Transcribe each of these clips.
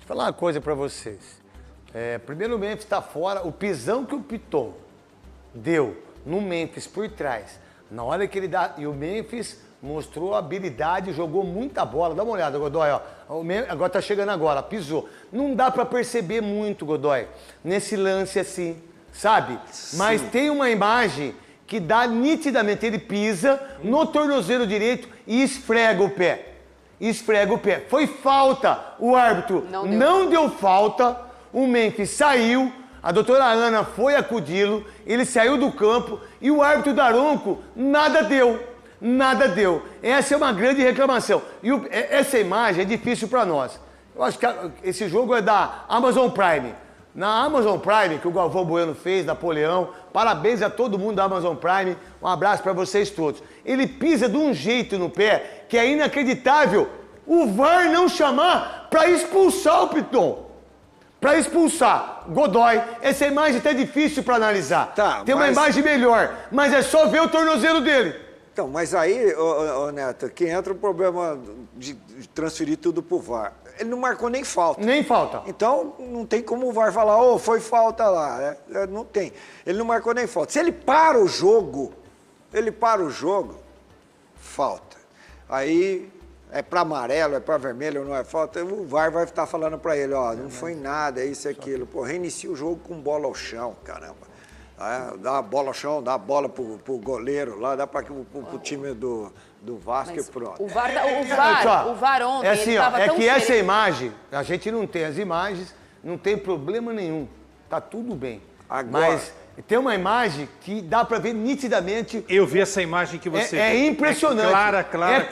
eu falar uma coisa pra vocês. Primeiro o Memphis tá fora, o pisão que o Piton deu no Memphis por trás, na hora que ele dá, e o Memphis mostrou habilidade, jogou muita bola. Dá uma olhada, Godoy, ó. Agora tá chegando agora, pisou. Não dá pra perceber muito, Godoy, nesse lance assim, sabe? Sim. Mas tem uma imagem que dá nitidamente, ele pisa no tornozelo direito e esfrega o pé. Esfrega o pé. Foi falta. O árbitro não deu falta. O Memphis saiu. A doutora Ana foi acudi-lo. Ele saiu do campo. E o árbitro Daronco nada deu. Nada deu. Essa é uma grande reclamação. E essa imagem é difícil para nós. Eu acho que esse jogo é da Amazon Prime. Na Amazon Prime, que o Galvão Bueno fez, Napoleão, parabéns a todo mundo da Amazon Prime, um abraço para vocês todos. Ele pisa de um jeito no pé que é inacreditável o VAR não chamar para expulsar o Piton. Para expulsar. Godoy, essa imagem tá difícil para analisar. Tá, tem uma imagem melhor, mas é só ver o tornozelo dele. Então, mas aí, Neto, que entra o problema de transferir tudo pro VAR. Ele não marcou nem falta. Nem falta. Então, não tem como o VAR falar, foi falta lá. Né? Não tem. Ele não marcou nem falta. Se ele para o jogo, falta. Aí, é para amarelo, é para vermelho, não é falta. O VAR vai estar falando para ele, não foi nada, é isso e aquilo. Pô, reinicia o jogo com bola ao chão, caramba. Dá a bola ao chão, dá a bola pro goleiro lá, dá para o time do Vasco e pronto. O VAR ontem, assim, ele tava tão essa imagem, a gente não tem as imagens, não tem problema nenhum, tá tudo bem. Agora, mas tem uma imagem que dá para ver nitidamente. Eu vi essa imagem que você É impressionante. É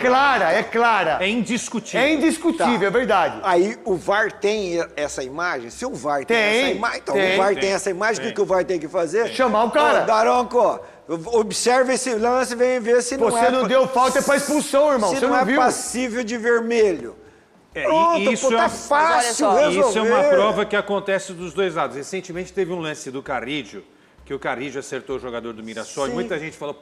clara. É indiscutível. É indiscutível, é verdade. Aí o VAR tem essa imagem? Se o VAR tem essa imagem, então o VAR tem essa imagem, o que o VAR tem que fazer? Chamar o cara. Daronco, observe esse lance, vem ver se Você não deu falta, é pra expulsão, irmão. Se você não viu? é passível de vermelho. Isso tá fácil resolver. Isso é uma prova que acontece dos dois lados. Recentemente teve um lance do Carrídio, que o Carrídio acertou o jogador do Mirassol, e muita gente falou,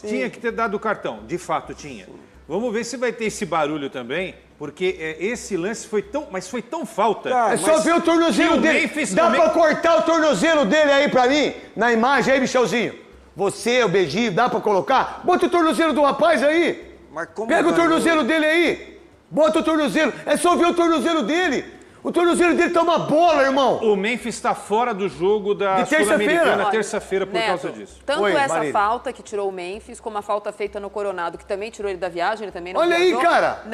tinha que ter dado o cartão. De fato, tinha. Vamos ver se vai ter esse barulho também, porque esse lance foi tão falta. É só ver o tornozelo dele. Dá pra cortar o tornozelo dele aí pra mim? Na imagem aí, Michelzinho. Você, o Beijinho, dá pra colocar? Bota o tornozelo do rapaz aí. Pega o tornozelo dele aí. Bota o tornozelo. É só ver o tornozelo dele. O tornozelo dele tá uma bola, irmão. O Memphis está fora do jogo da Sul-Americana terça-feira por causa disso. Tanto essa falta que tirou o Memphis, como a falta feita no Coronado, que também tirou ele da viagem, ele também não viajou, aí, cara!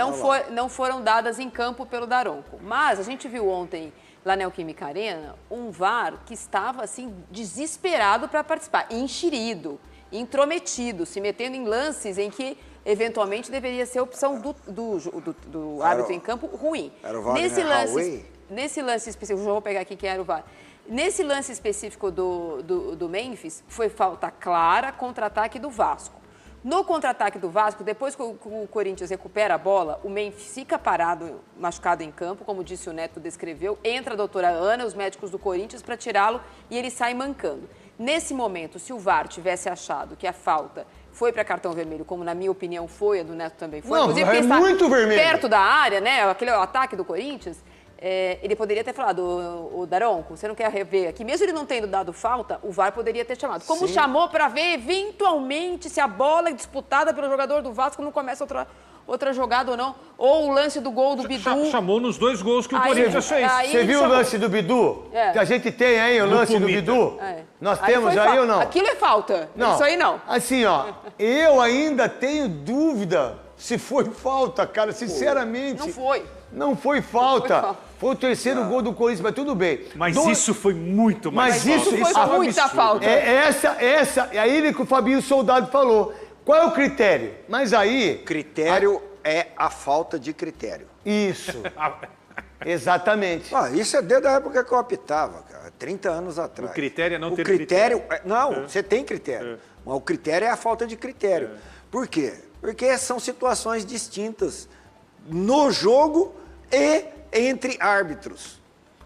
Não foram dadas em campo pelo Daronco. Mas a gente viu ontem, lá na Neoquímica Arena, um VAR que estava, assim, desesperado para participar, enxerido, intrometido, se metendo em lances em que eventualmente deveria ser a opção do árbitro em campo ruim. Era o VAR nesse lance específico, já vou pegar aqui quem era o VAR. Nesse lance específico do Memphis, foi falta clara, contra-ataque do Vasco. No contra-ataque do Vasco, depois que o Corinthians recupera a bola, o Memphis fica parado, machucado em campo, como disse o Neto, descreveu, entra a doutora Ana, os médicos do Corinthians, para tirá-lo e ele sai mancando. Nesse momento, se o VAR tivesse achado que a falta foi para cartão vermelho, como na minha opinião foi, a do Neto também foi. Não, é muito vermelho. Perto da área, né? Aquele ataque do Corinthians, ele poderia ter falado, o Daronco, você não quer rever aqui? Mesmo ele não tendo dado falta, o VAR poderia ter chamado. Como chamou para ver, eventualmente, se a bola é disputada pelo jogador do Vasco não começa outra jogada ou não. Ou o lance do gol do Bidu. Chamou nos dois gols que o Corinthians fez. Você viu o lance do Bidu? Que a gente tem aí, o lance do Bidu? Nós temos aí ou não? Aquilo é falta. Não. Isso aí não. Assim, eu ainda tenho dúvida se foi falta, cara, sinceramente. Não foi. Não foi falta. Foi o terceiro gol do Corinthians, mas tudo bem. Mas isso foi muito mais falta. Mas isso foi muita falta. É aí que o Fabinho Soldado falou. Qual é o critério? Mas aí... Critério é a falta de critério. Isso. Exatamente. Isso é desde a época que eu apitava, cara. 30 anos atrás. O critério é não ter critério. Não, você tem critério. Mas o critério é a falta de critério. Por quê? Porque são situações distintas no jogo e entre árbitros.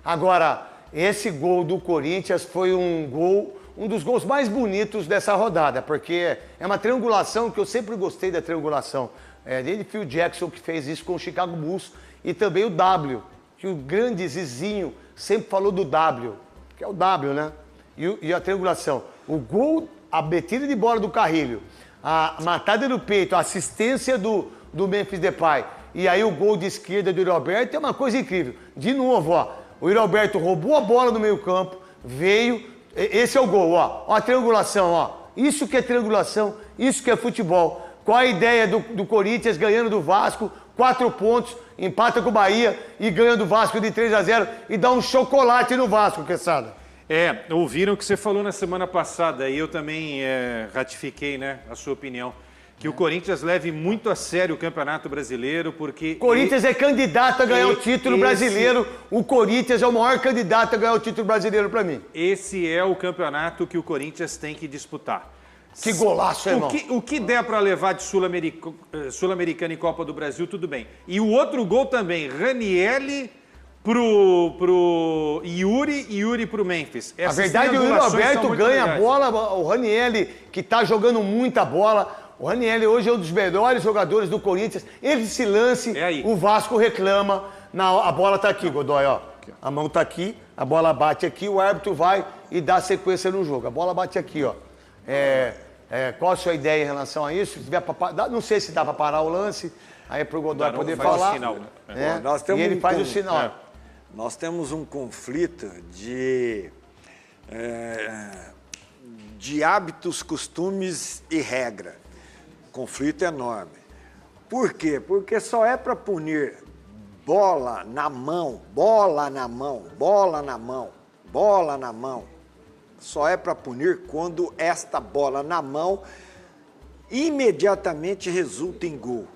Agora, esse gol do Corinthians foi um dos gols mais bonitos dessa rodada, porque é uma triangulação que eu sempre gostei da triangulação. Desde Phil Jackson, que fez isso com o Chicago Bulls, e também o W, que o grande Zizinho sempre falou do W, que é o W, né? E a triangulação. O gol, a batida de bola do Carrilho, a matada no peito, a assistência do Memphis Depay, e aí o gol de esquerda do Yuri Alberto é uma coisa incrível. De novo, ó, o Yuri Alberto roubou a bola no meio campo, veio, esse é o gol, ó a triangulação, ó. Isso que é triangulação, isso que é futebol. Qual a ideia do Corinthians ganhando do Vasco, 4 pontos, empata com o Bahia e ganha do Vasco de 3-0 e dá um chocolate no Vasco, Quesada. Ouviram o que você falou na semana passada e eu também ratifiquei, né, a sua opinião. Que o Corinthians leve muito a sério o Campeonato Brasileiro, porque... Corinthians é candidato a ganhar o título brasileiro. O Corinthians é o maior candidato a ganhar o título brasileiro para mim. Esse é o campeonato que o Corinthians tem que disputar. Que golaço, irmão. O que der para levar de Sul-Americana e Copa do Brasil, tudo bem. E o outro gol também, Ranieri pro Yuri e Yuri pro Memphis. A verdade, o Yuri Alberto ganha a bola, o Ranieri, que tá jogando muita bola. O Ranieri hoje é um dos melhores jogadores do Corinthians. Esse lance, o Vasco reclama. A bola tá aqui, Godoy, ó. A mão tá aqui, a bola bate aqui, o árbitro vai e dá sequência no jogo. A bola bate aqui, ó. Qual a sua ideia em relação a isso? Se tiver não sei se dá para parar o lance, aí pro Godoy poder falar. Sinal, né? E ele faz o sinal. Nós temos um conflito de hábitos, costumes e regra. Conflito enorme. Por quê? Porque só é para punir bola na mão, bola na mão, bola na mão, bola na mão. Só é para punir quando esta bola na mão imediatamente resulta em gol.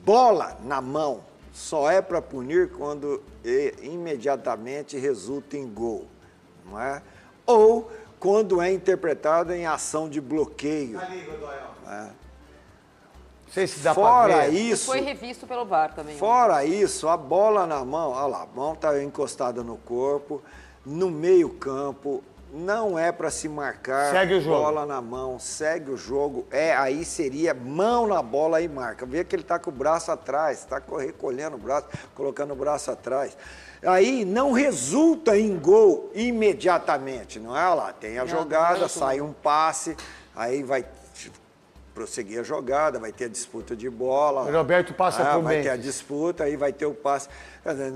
Bola na mão só é para punir quando imediatamente resulta em gol, não é? Ou quando é interpretado em ação de bloqueio. Não sei se dá Fora ver. isso, foi revisto pelo VAR também. Fora isso, a bola na mão, olha lá, a mão está encostada no corpo, no meio campo, não é para se marcar. Segue o jogo. Bola na mão, segue o jogo. Aí seria mão na bola e marca. Vê que ele está com o braço atrás, está recolhendo o braço, colocando o braço atrás. Aí não resulta em gol imediatamente, não é? Olha lá, tem a jogada, sai um passe, aí vai prosseguir a jogada, vai ter a disputa de bola. O Roberto passa por vai ter a disputa, aí vai ter o passe.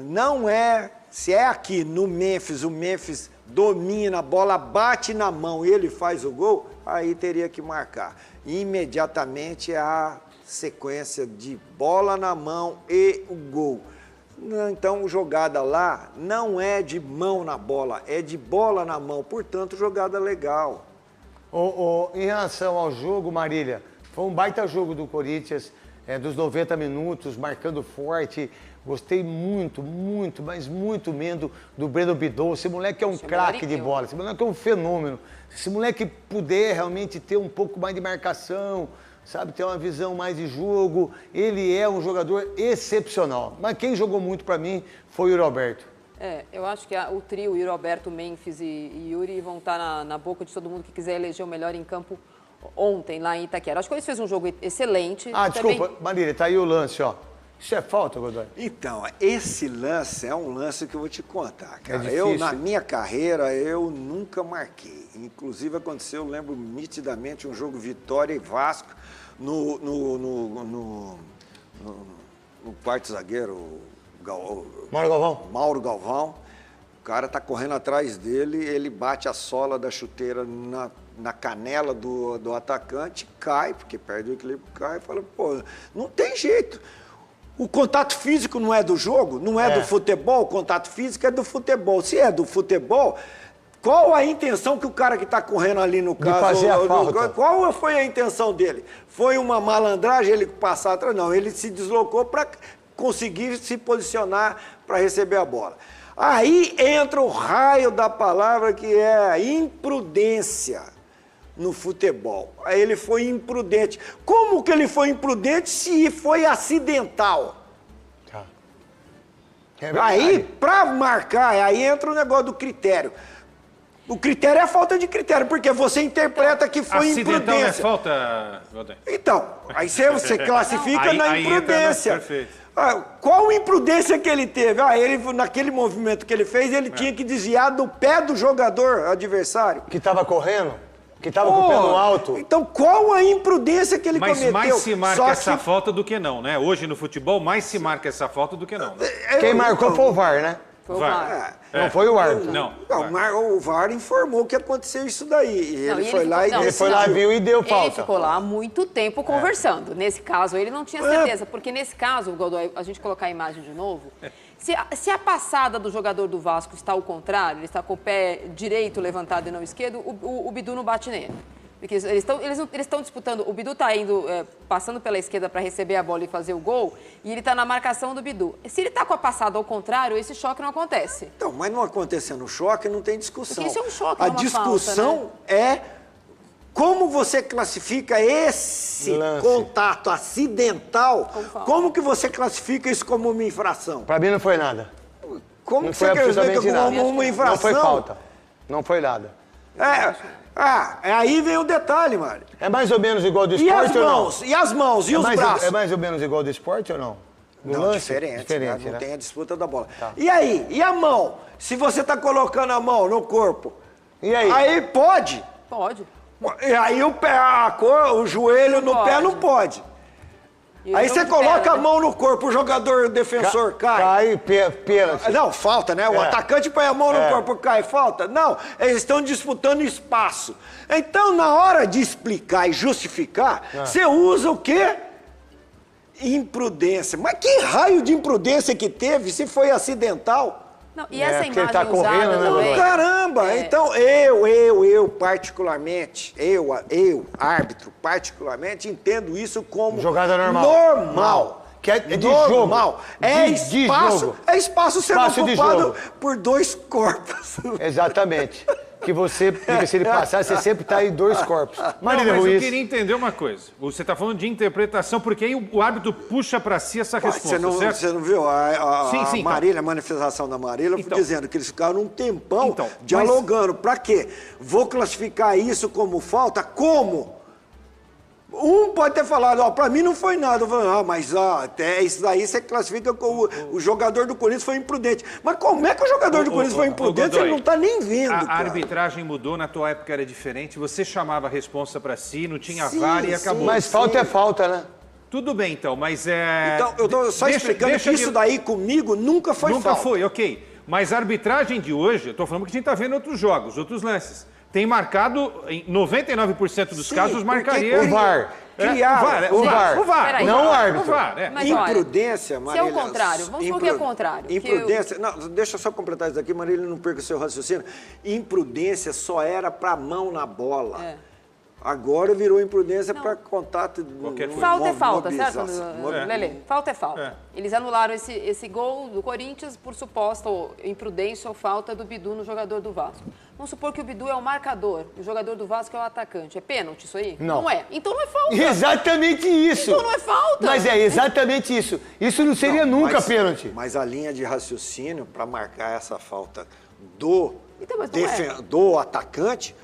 Não é, se é aqui no Memphis, o Memphis domina, a bola bate na mão e ele faz o gol, aí teria que marcar. Imediatamente a sequência de bola na mão e o gol. Então, jogada lá não é de mão na bola, é de bola na mão, portanto, jogada legal. Em relação ao jogo, Marília, foi um baita jogo do Corinthians, dos 90 minutos, marcando forte. Gostei muito, muito, mas muito menos do Breno Bidot. Esse moleque é um craque de bola, esse moleque é um fenômeno. Se esse moleque puder realmente ter um pouco mais de marcação, sabe, ter uma visão mais de jogo, ele é um jogador excepcional. Mas quem jogou muito para mim foi o Yuri Alberto. Eu acho que o trio, Yuri Alberto, Memphis e Yuri, vão estar na boca de todo mundo que quiser eleger o melhor em campo ontem, lá em Itaquera. Acho que eles fez um jogo excelente. Desculpa, Marília, tá aí o lance, ó. Isso é falta, Godoy? Então, esse lance é um lance que eu vou te contar, cara. difícil. Na minha carreira, eu nunca marquei. Inclusive, aconteceu, eu lembro nitidamente, um jogo Vitória e Vasco no quarto zagueiro, Mauro Galvão. Mauro Galvão. O cara tá correndo atrás dele, ele bate a sola da chuteira na canela do atacante, cai, porque perde o equilíbrio, cai e fala, pô, não tem jeito. O contato físico não é do jogo, não é do futebol, o contato físico é do futebol. Se é do futebol, qual a intenção que o cara que está correndo ali no caso... De fazer a falta. Qual foi a intenção dele? Foi uma malandragem ele passar atrás? Não, ele se deslocou para conseguir se posicionar para receber a bola. Aí entra o raio da palavra que é a imprudência no futebol. Aí ele foi imprudente. Como que ele foi imprudente se foi acidental? Aí, para marcar, aí entra o negócio do critério. O critério é a falta de critério, porque você interpreta que foi acidental imprudência. Acidental não é falta, Godoy? Então, aí você classifica na imprudência. Perfeito. Qual imprudência que ele teve? Ele, naquele movimento que ele fez, ele tinha que desviar do pé do jogador adversário. Que tava correndo? Que tava com o pé no alto? Então, qual a imprudência que ele cometeu? Mas mais se marca Só essa que- falta do que não, né? Hoje no futebol, mais se marca essa falta do que não. Né? Quem marcou foi o VAR, né? Foi o Vai. VAR. Não foi o árbitro. Não. O VAR informou que aconteceu isso daí. E Não, ele e foi ele lá ficou- e não, Ele foi lá, decidiu. viu e deu Ele falta. ficou lá há muito tempo conversando. Nesse caso, ele não tinha certeza, porque nesse caso, Godoy, a gente colocar a imagem de novo, se a passada do jogador do Vasco está ao contrário, ele está com o pé direito levantado e não esquerdo, o Bidu não bate nele. Porque eles estão disputando, o Bidu está indo, passando pela esquerda para receber a bola e fazer o gol, e ele está na marcação do Bidu. Se ele está com a passada ao contrário, esse choque não acontece. Então, mas não acontecendo choque, não tem discussão. Porque isso é um choque, A não é uma discussão falta, é como você classifica esse Lance. contato acidental, Como falta. como que você classifica isso como uma infração? Pra mim não foi nada. Como Não que foi você classifica absolutamente nada. como uma infração? Não foi falta. Não foi nada. Aí vem o detalhe, Mário. É mais ou menos igual do E as esporte ou não? mãos? E as mãos? E os braços? É mais ou menos igual do esporte ou não? Do Não, lance? diferente, né? Não né? tem a disputa da bola. Tá. E aí? E a mão? Se você está colocando a mão no corpo, E aí? aí pode. Pode. E aí o pé, o joelho no pé não pode. E o Aí jogo você de coloca perna, a né? mão no corpo, o jogador, o defensor cai. Pênalti. Não, falta, né? O É. atacante põe a mão no corpo, cai, falta. Não, eles estão disputando espaço. Então, na hora de explicar e justificar, você usa o quê? Imprudência. Mas que raio de imprudência que teve se foi acidental? Não, e essa porque ele imagem tá correndo, usada né, também... Godoy? Caramba! É. Então, eu particularmente, eu, árbitro, particularmente, entendo isso como Jogada normal. Normal. Que é de normal. jogo. É De espaço, jogo. é espaço sendo Espaço de ocupado jogo. por dois corpos. Exatamente. Que você, porque se ele passar, você sempre tá em dois corpos. Não, Marília mas eu Ruiz. queria entender uma coisa. Você está falando de interpretação, porque aí o árbitro puxa para si essa resposta, certo? Você não viu a Sim, sim, Marília, a manifestação da Marília, Então. dizendo que eles ficaram um tempão Então, dialogando. Pra quê? Vou classificar isso como falta? Como? Um pode ter falado, ó, pra mim não foi nada. Eu falei, mas até isso daí você classifica como o jogador do Corinthians foi imprudente. Mas como é que o jogador do Corinthians foi imprudente se Godoy, ele não tá nem vendo, A cara? arbitragem mudou, na tua época era diferente, você chamava a responsa para si, não tinha Sim, VAR e sim. acabou. Mas falta é falta, né? Tudo bem, então, mas é... Então, eu tô só explicando que isso daí comigo nunca foi Nunca falta. foi, ok. Mas a arbitragem de hoje, eu tô falando que a gente tá vendo outros jogos, outros lances. Tem marcado, em 99% dos Sim, casos, porque marcaria... O VAR. Criaram. O VAR. Peraí. Não o árbitro. O VAR, é. Mas olha, Imprudência, se é Marília. o contrário, vamos supor que é o contrário. que Imprudência. Não, deixa eu só completar isso daqui, Marília, não perca o seu raciocínio. Imprudência só era para mão na bola. É. Agora virou imprudência para contato. Qualquer coisa. Falta é falta, certo, mobilização. Lelê? Falta é falta. É. Eles anularam esse gol do Corinthians por suposta imprudência ou falta do Bidu no jogador do Vasco. Vamos supor que o Bidu é o marcador, o jogador do Vasco é o atacante. É pênalti isso aí? Não. é. Então não é falta. Exatamente isso. Então não é falta. Mas é exatamente isso. Isso não seria nunca pênalti. Mas a linha de raciocínio para marcar essa falta do, Então, mas não do atacante,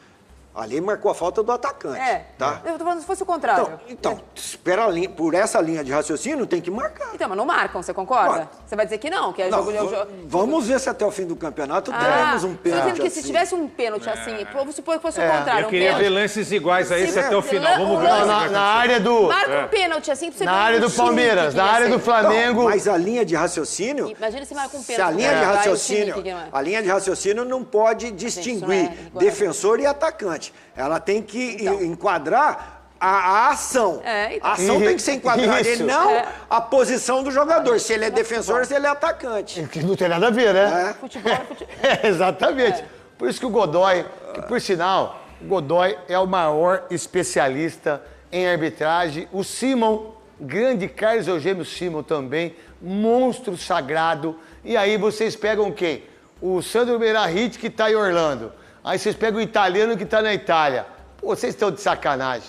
ali marcou a falta do atacante. Tá? Eu tô falando se fosse o contrário. Então, espera por essa linha de raciocínio, tem que marcar. Então, mas não marcam, você concorda? Ué. Você vai dizer que não, que é Não, jogo... vamos ver se até o fim do campeonato teremos um tô pênalti dizendo que assim. se tivesse um pênalti assim, vamos supor que fosse o contrário. Eu um queria pênalti. ver lances iguais a esse Se- até o se final. lan- Vamos o ver. lance- Na área do... Marca um pênalti assim pra você Na ver área o do time Palmeiras, que na ia área ser. do Flamengo... Mas a linha de raciocínio... Imagina se marca um Se a pênalti. linha de Vai, o raciocínio, time que não é. a linha de raciocínio não pode distinguir isso não é igual. defensor e atacante. Ela tem que enquadrar a ação. Então. A ação tem que ser enquadrada e Isso. não a posição do jogador. Se ele é defensor, se ele é atacante. Que não tem nada a ver, né? Futebol é futebol. Exatamente. Por isso que o Godoy, que por sinal, o Godoy é o maior especialista em arbitragem. O Simon, grande Carlos Eugênio Simon também, monstro sagrado. E aí vocês pegam quem? O Sandro Meirahit, que está em Orlando. Aí vocês pegam o italiano que está na Itália. Pô, vocês estão de sacanagem.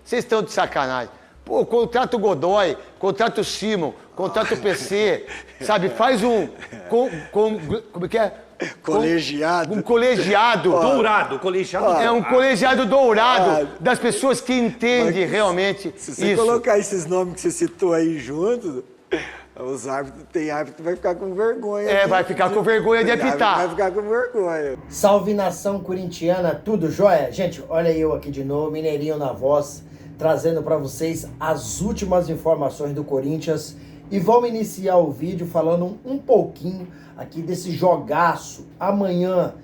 Vocês estão de sacanagem. Pô, contrata o Godoy, contrata o Simon, contrata o PC, sabe? Faz um... como é que é? Colegiado. Um colegiado. Dourado, colegiado. É um colegiado dourado das pessoas que entendem realmente Se você isso. colocar esses nomes que você citou aí juntos, Os árbitros, tem árbitro que vai ficar com vergonha. Vai ficar com vergonha de apitar. Vai ficar com vergonha. Salve nação corintiana, tudo jóia? Gente, olha eu aqui de novo, Mineirinho na voz, trazendo para vocês as últimas informações do Corinthians. E vamos iniciar o vídeo falando um pouquinho aqui desse jogaço. Amanhã,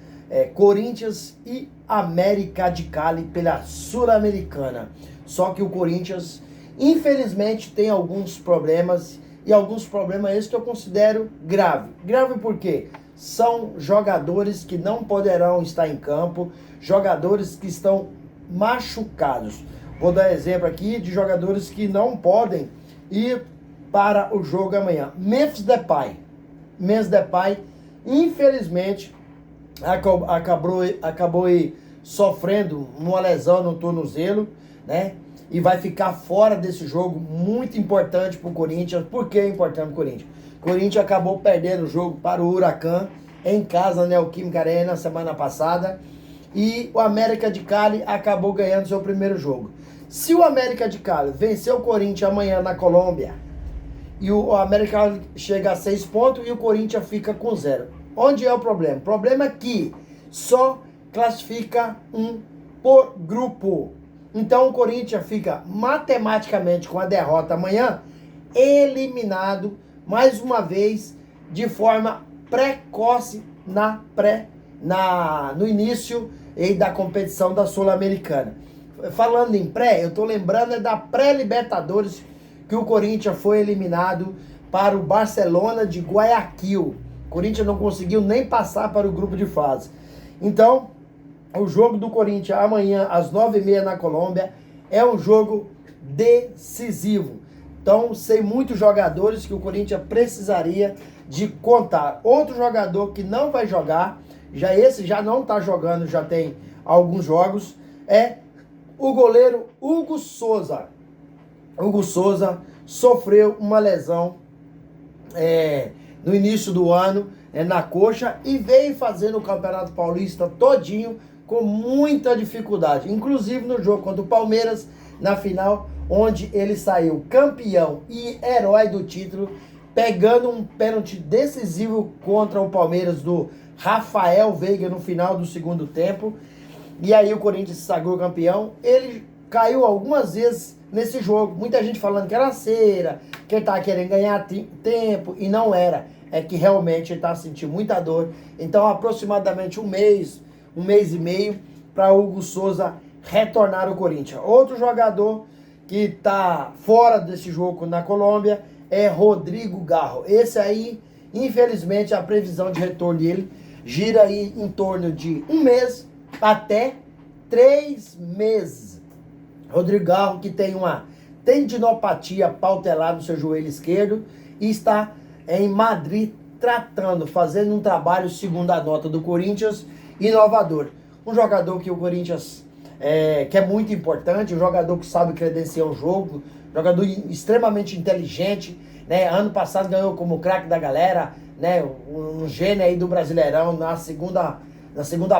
Corinthians e América de Cali pela Sul-Americana. Só que o Corinthians, infelizmente, tem alguns problemas. E alguns problemas esses que eu considero grave. Grave por quê? São jogadores que não poderão estar em campo, jogadores que estão machucados. Vou dar exemplo aqui de jogadores que não podem ir para o jogo amanhã. Memphis Depay, infelizmente, acabou sofrendo uma lesão no tornozelo, né? E vai ficar fora desse jogo muito importante para o Corinthians. Por que é importante para o Corinthians? O Corinthians acabou perdendo o jogo para o Huracan em casa na Neoquímica Arena semana passada. E o América de Cali acabou ganhando seu primeiro jogo. Se o América de Cali vencer o Corinthians amanhã na Colômbia, e o América chega a 6 pontos e o Corinthians fica com 0. Onde é o problema? O problema é que só classifica um por grupo. Então o Corinthians fica matematicamente com a derrota amanhã eliminado mais uma vez de forma precoce no início da competição da Sul-Americana. Falando em pré, eu tô lembrando da pré-Libertadores que o Corinthians foi eliminado para o Barcelona de Guayaquil. O Corinthians não conseguiu nem passar para o grupo de fase. Então, o jogo do Corinthians amanhã às 9h30 na Colômbia é um jogo decisivo. Então, sei muitos jogadores que o Corinthians precisaria de contar. Outro jogador que não vai jogar, esse já não está jogando, já tem alguns jogos, é o goleiro Hugo Souza. Hugo Souza sofreu uma lesão no início do ano na coxa e veio fazendo o Campeonato Paulista todinho com muita dificuldade, inclusive no jogo contra o Palmeiras, na final, onde ele saiu campeão e herói do título, pegando um pênalti decisivo contra o Palmeiras do Rafael Veiga no final do segundo tempo, e aí o Corinthians se sagrou campeão. Ele caiu algumas vezes nesse jogo, muita gente falando que era cera, que ele estava querendo ganhar tempo, e não era, é que realmente ele estava sentindo muita dor. Então aproximadamente um mês e meio para Hugo Souza retornar ao Corinthians. Outro jogador que está fora desse jogo na Colômbia é Rodrigo Garro. Esse aí, infelizmente, a previsão de retorno dele gira aí em torno de 1 mês até 3 meses. Rodrigo Garro, que tem uma tendinopatia pautelar no seu joelho esquerdo e está em Madrid tratando, fazendo um trabalho, segundo a nota do Corinthians, inovador. Um jogador que o Corinthians que é muito importante, um jogador que sabe credenciar o jogo, jogador extremamente inteligente, né? Ano passado ganhou como craque da galera, né? Um gênio aí do Brasileirão, na segunda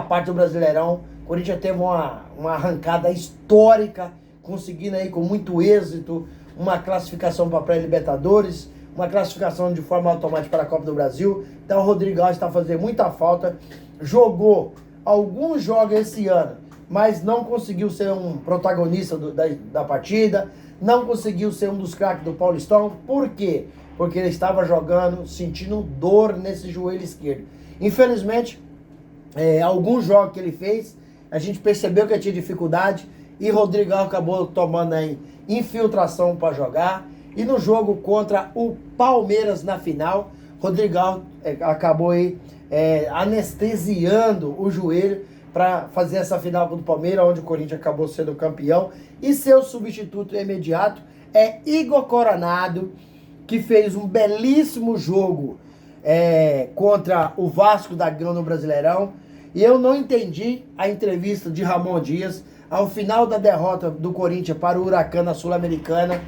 parte do Brasileirão. O Corinthians teve uma arrancada histórica, conseguindo aí com muito êxito uma classificação para a pré-Libertadores, uma classificação de forma automática para a Copa do Brasil. Então o Rodrigo Alves está fazendo muita falta. Jogou alguns jogos esse ano, mas não conseguiu ser um protagonista da partida, não conseguiu ser um dos craques do Paulistão. Por quê? Porque ele estava jogando, sentindo dor nesse joelho esquerdo. Infelizmente, alguns jogos que ele fez, a gente percebeu que ele tinha dificuldade e Rodrigo acabou tomando aí infiltração para jogar. E no jogo contra o Palmeiras na final, Rodrigo acabou aí anestesiando o joelho para fazer essa final contra o Palmeiras, onde o Corinthians acabou sendo campeão. E seu substituto imediato é Igor Coronado, que fez um belíssimo jogo contra o Vasco da Gama no Brasileirão. E eu não entendi a entrevista de Ramon Dias ao final da derrota do Corinthians para o Huracan na Sul-Americana.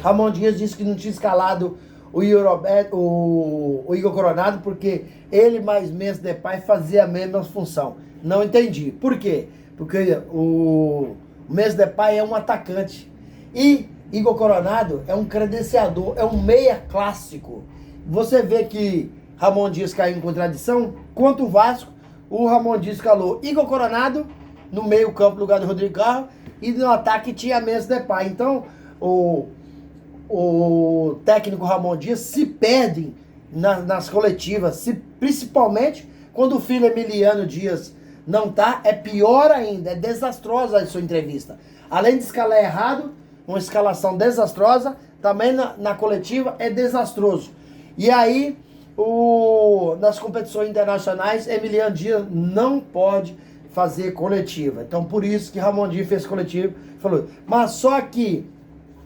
Ramon Dias disse que não tinha escalado o Igor Coronado porque ele mais Memphis Depay fazia a mesma função. Não entendi. Por quê? Porque o Memphis Depay é um atacante. E Igor Coronado é um credenciador, é um meia clássico. Você vê que Ramon Dias caiu em contradição. Quanto o Vasco, o Ramon Dias escalou Igor Coronado no meio campo no lugar do Rodrigo Carro e no ataque tinha Memphis Depay. Então o técnico Ramon Dias se perde nas coletivas, principalmente quando o filho Emiliano Dias não tá, é pior ainda, é desastrosa a sua entrevista. Além de escalar errado, uma escalação desastrosa, também na coletiva é desastroso. E aí, nas competições internacionais, Emiliano Dias não pode fazer coletiva. Então, por isso que Ramon Dias fez coletiva, falou. Mas só que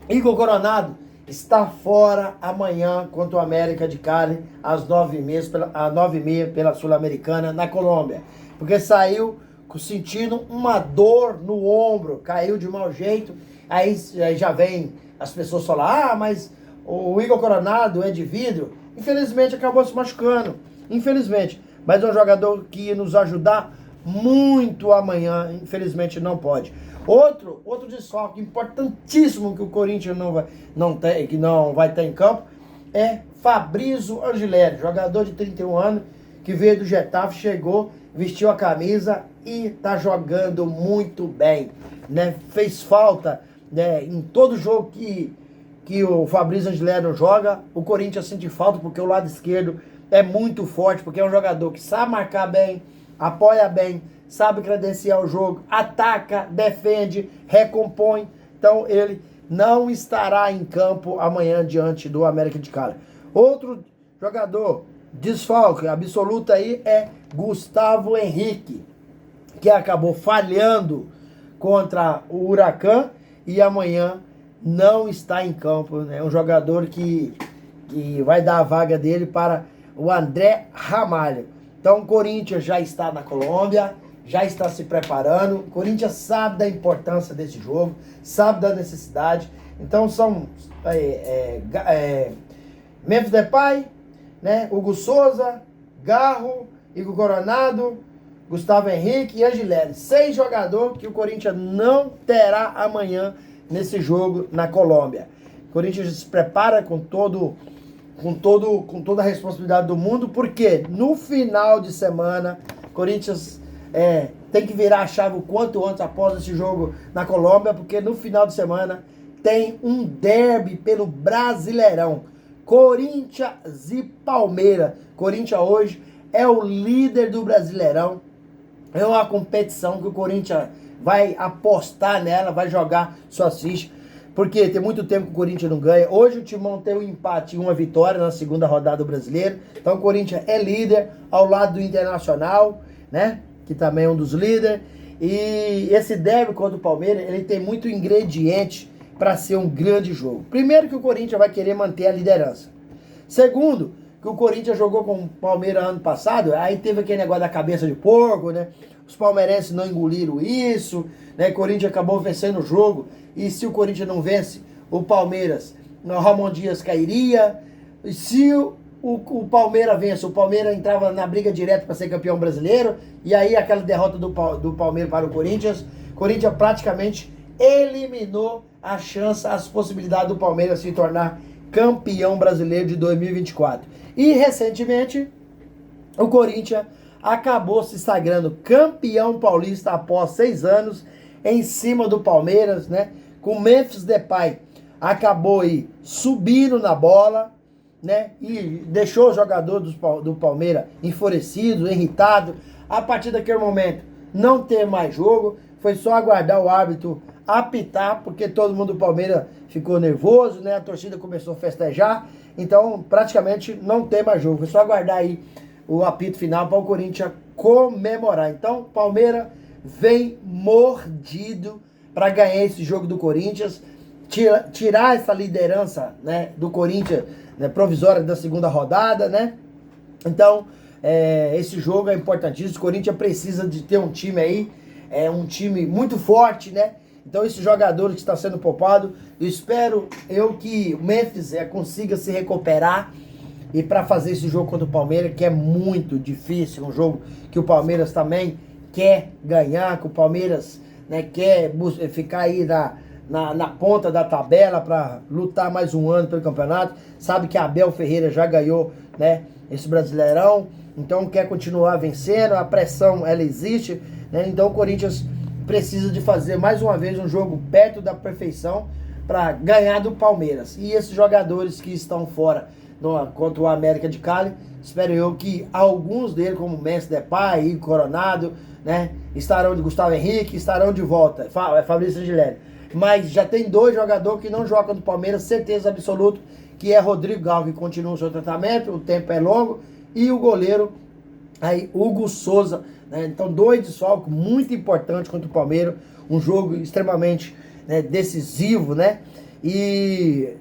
Igor Coronado está fora amanhã contra o América de Cali, às 9h30 pela Sul-Americana, na Colômbia. Porque saiu sentindo uma dor no ombro, caiu de mau jeito. Aí já vem as pessoas falar, mas o Igor Coronado é de vidro. Infelizmente acabou se machucando, infelizmente. Mas é um jogador que ia nos ajudar muito amanhã, infelizmente não pode. Outro desfalque importantíssimo que o Corinthians não vai ter em campo é Fabrício Angileri, jogador de 31 anos, que veio do Getafe, chegou, vestiu a camisa e tá jogando muito bem, né? Fez falta, né, em todo jogo que o Fabrício Angileri não joga, o Corinthians sente falta porque o lado esquerdo é muito forte, porque é um jogador que sabe marcar bem, apoia bem, sabe credenciar o jogo, ataca, defende, recompõe. Então ele não estará em campo amanhã diante do América de Cali. Outro jogador desfalque absoluto aí é Gustavo Henrique, que acabou falhando contra o Huracan e amanhã não está em campo. É, né? Um jogador que vai dar a vaga dele para o André Ramalho. Então o Corinthians já está na Colômbia, já está se preparando. O Corinthians sabe da importância desse jogo, sabe da necessidade. Então são Memphis Depay, né? Hugo Souza, Garro, Igor Coronado, Gustavo Henrique e Angileri. 6 jogadores que o Corinthians não terá amanhã nesse jogo na Colômbia. O Corinthians se prepara com toda a responsabilidade do mundo, porque no final de semana, o Corinthians tem que virar a chave o quanto antes após esse jogo na Colômbia, porque no final de semana tem um derby pelo Brasileirão. Corinthians e Palmeiras. Corinthians hoje é o líder do Brasileirão. É uma competição que o Corinthians vai apostar nela, vai jogar suas fichas. Porque tem muito tempo que o Corinthians não ganha. Hoje o Timão tem um empate e uma vitória na segunda rodada do Brasileiro. Então o Corinthians é líder ao lado do Internacional, né? Que também é um dos líderes. E esse derby contra o Palmeiras, ele tem muito ingrediente para ser um grande jogo. Primeiro que o Corinthians vai querer manter a liderança. Segundo, que o Corinthians jogou com o Palmeiras ano passado, aí teve aquele negócio da cabeça de porco, né? Os palmeirenses não engoliram isso, né? O Corinthians acabou vencendo o jogo, e se o Corinthians não vence, o Palmeiras, o Ramon Dias cairia. E se o Palmeiras vence, o Palmeiras entrava na briga direta para ser campeão brasileiro, e aí aquela derrota do Palmeiras para o Corinthians praticamente eliminou a chance, as possibilidades do Palmeiras se tornar campeão brasileiro de 2024. E recentemente, o Corinthians acabou se sagrando campeão paulista após 6 anos, em cima do Palmeiras, né? Com Memphis Depay acabou aí subindo na bola, né? E deixou o jogador do Palmeiras enfurecido, irritado. A partir daquele momento, não ter mais jogo, foi só aguardar o árbitro apitar, porque todo mundo do Palmeiras ficou nervoso, né? A torcida começou a festejar, então praticamente não tem mais jogo. Foi só aguardar aí o apito final para o Corinthians comemorar. Então, Palmeiras vem mordido para ganhar esse jogo do Corinthians, tirar essa liderança, né, do Corinthians, né, provisória da segunda rodada, né? Então, esse jogo é importantíssimo. O Corinthians precisa de ter um time aí, um time muito forte, né? Então, esses jogadores que estão sendo poupados, eu espero que o Memphis consiga se recuperar e para fazer esse jogo contra o Palmeiras, que é muito difícil, um jogo que o Palmeiras também quer ganhar, que o Palmeiras, né, quer ficar aí na ponta da tabela para lutar mais um ano pelo campeonato. Sabe que a Abel Ferreira já ganhou, né, esse Brasileirão, então quer continuar vencendo, a pressão ela existe, né? Então o Corinthians precisa de fazer mais uma vez um jogo perto da perfeição para ganhar do Palmeiras. E esses jogadores que estão fora contra o América de Cali, espero eu que alguns deles, como Memphis Depay e Coronado, né, estarão de Gustavo Henrique, estarão de volta, Fabrício Gileri. Mas já tem 2 jogadores que não jogam do Palmeiras, certeza absoluta, que é Rodrigo Galvão, que continua o seu tratamento, o tempo é longo, e o goleiro aí, Hugo Souza, né? Então 2 desfalques muito importantes contra o Palmeiras, um jogo extremamente, né, decisivo, né? E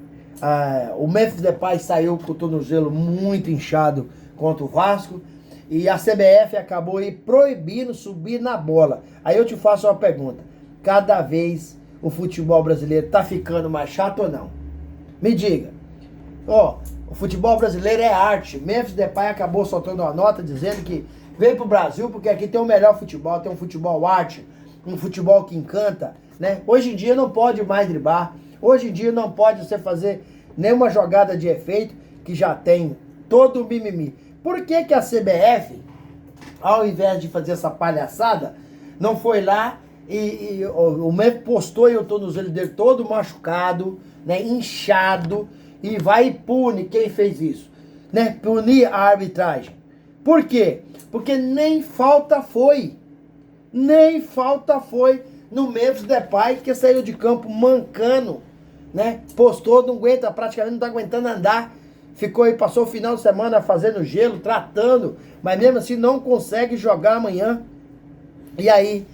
o Memphis Depay saiu com o tornozelo muito inchado contra o Vasco, e a CBF acabou aí proibindo subir na bola. Aí eu te faço uma pergunta, cada vez o futebol brasileiro tá ficando mais chato ou não? Me diga. O futebol brasileiro é arte. Memphis Depay acabou soltando uma nota dizendo que veio pro Brasil porque aqui tem o melhor futebol, tem um futebol arte, um futebol que encanta, né? Hoje em dia não pode mais driblar, hoje em dia não pode você fazer nenhuma jogada de efeito, que já tem todo o mimimi. Por que que a CBF, ao invés de fazer essa palhaçada, não foi lá e o Memphis postou e eu tô nos olhos dele todo machucado, né, inchado, e vai e pune quem fez isso, né? Punir a arbitragem. Por quê? Porque nem falta foi no Memphis Depay, que saiu de campo mancando, né? Postou, não aguenta, praticamente não tá aguentando andar. Ficou aí, passou o final de semana fazendo gelo, tratando, mas mesmo assim não consegue jogar amanhã. E aí,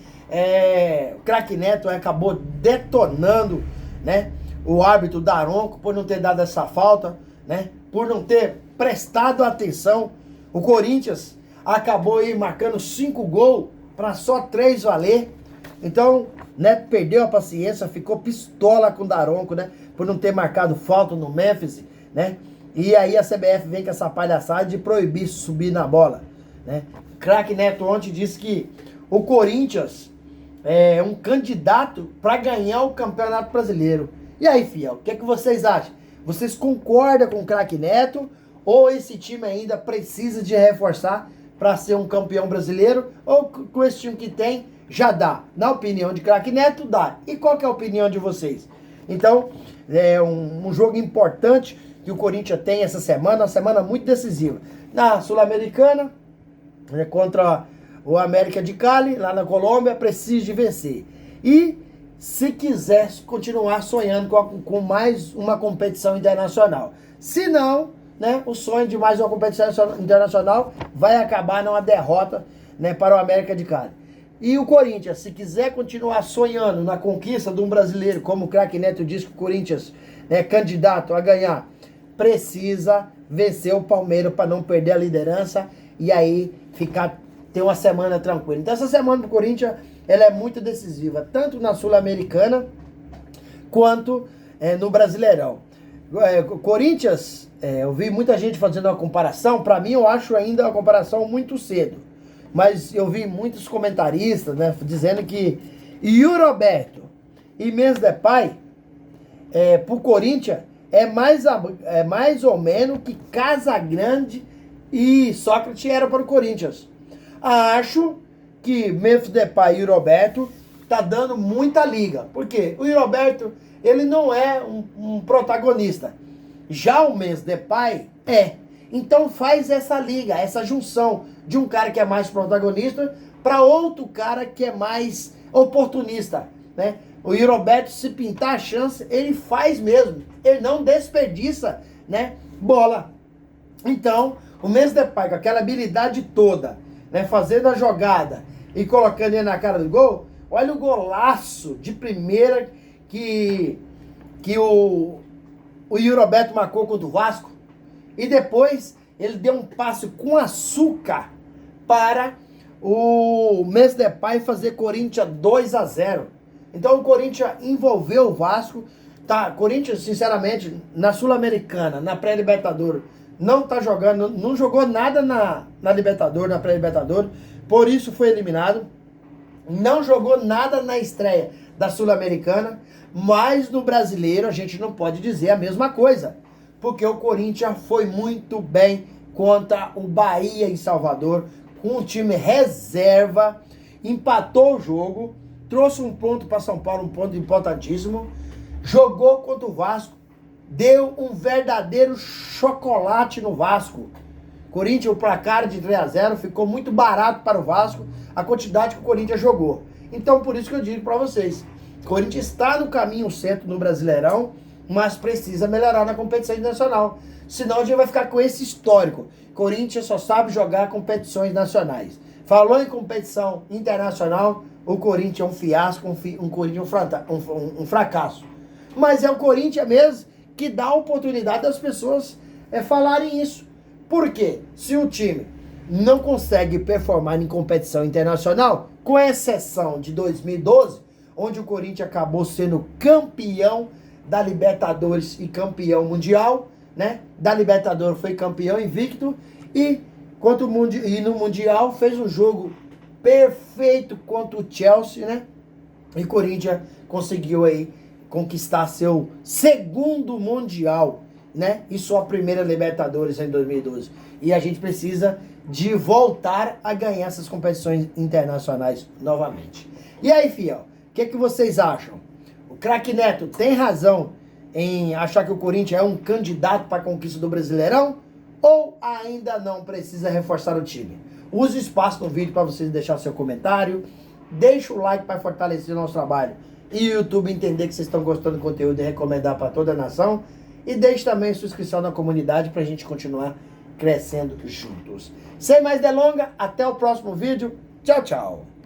o craque Neto acabou detonando, né, o árbitro Daronco por não ter dado essa falta, né, por não ter prestado atenção. O Corinthians acabou aí marcando 5 gols para só 3 valer. Então, Neto perdeu a paciência, ficou pistola com o Daronco, né, por não ter marcado falta no Memphis, né. E aí a CBF vem com essa palhaçada de proibir subir na bola, né. Craque Neto ontem disse que o Corinthians é um candidato para ganhar o Campeonato Brasileiro. E aí, fiel, o que é que vocês acham? Vocês concordam com o craque Neto? Ou esse time ainda precisa de reforçar para ser um campeão brasileiro? Ou com esse time que tem, já dá? Na opinião de craque Neto, dá. E qual que é a opinião de vocês? Então, é um jogo importante que o Corinthians tem essa semana, uma semana muito decisiva. Na Sul-Americana, né, contra o América de Cali, lá na Colômbia, precisa de vencer. E se quiser continuar sonhando com mais uma competição internacional. Se não, né, o sonho de mais uma competição internacional vai acabar numa derrota, né, para o América de Cali. E o Corinthians, se quiser continuar sonhando na conquista de um brasileiro, como o craque Neto disse que o Corinthians é candidato a ganhar, precisa vencer o Palmeiras para não perder a liderança e aí ter uma semana tranquila. Então essa semana do Corinthians, ela é muito decisiva, tanto na Sul-Americana quanto no Brasileirão. Corinthians, eu vi muita gente fazendo uma comparação, para mim eu acho ainda uma comparação muito cedo, mas eu vi muitos comentaristas, né, dizendo que Yuri Alberto e Memphis Depay, pro Corinthians, é mais ou menos que Casagrande e Sócrates era para o Corinthians. Acho que Memphis Depay e o Roberto tá dando muita liga. Por quê? O Roberto, ele não é um protagonista. Já o Memphis Depay é. Então faz essa liga, essa junção de um cara que é mais protagonista para outro cara que é mais oportunista, né? O Roberto, se pintar a chance, ele faz mesmo. Ele não desperdiça, né, bola. Então, o Memphis Depay, com aquela habilidade toda, né, fazendo a jogada e colocando ele na cara do gol, olha o golaço de primeira que o Roberto marcou contra o Vasco. E depois ele deu um passe com açúcar para o Memphis Depay fazer Corinthians 2-0. Então o Corinthians envolveu o Vasco. Tá, Corinthians, sinceramente, na Sul-Americana, na pré-Libertadores, não tá jogando, não jogou nada na Libertadores, na pré-Libertadores, por isso foi eliminado. Não jogou nada na estreia da Sul-Americana, mas no brasileiro a gente não pode dizer a mesma coisa, porque o Corinthians foi muito bem contra o Bahia em Salvador, com um time reserva, empatou o jogo, trouxe um ponto para São Paulo, um ponto importantíssimo, jogou contra o Vasco, deu um verdadeiro chocolate no Vasco. Corinthians, o placar de 3-0 ficou muito barato para o Vasco, a quantidade que o Corinthians jogou. Então, por isso que eu digo para vocês, o Corinthians está no caminho certo no Brasileirão, mas precisa melhorar na competição internacional. Senão a gente vai ficar com esse histórico. Corinthians só sabe jogar competições nacionais. Falou em competição internacional, o Corinthians é um fiasco, um Corinthians um fracasso. Mas é o Corinthians mesmo que dá a oportunidade das pessoas falarem isso. Por quê? Se o time não consegue performar em competição internacional, com exceção de 2012, onde o Corinthians acabou sendo campeão da Libertadores e campeão mundial, né? Da Libertadores foi campeão invicto e no Mundial fez um jogo perfeito contra o Chelsea, né? E o Corinthians conseguiu aí conquistar seu segundo Mundial, né? E sua primeira Libertadores em 2012. E a gente precisa de voltar a ganhar essas competições internacionais novamente. E aí, fiel, o que vocês acham? O craque Neto tem razão em achar que o Corinthians é um candidato para a conquista do Brasileirão? Ou ainda não precisa reforçar o time? Use o espaço no vídeo para vocês deixar seu comentário. Deixa o like para fortalecer o nosso trabalho e o YouTube entender que vocês estão gostando do conteúdo e recomendar para toda a nação. E deixe também sua inscrição na comunidade para a gente continuar crescendo juntos. Sem mais delongas, até o próximo vídeo. Tchau, tchau.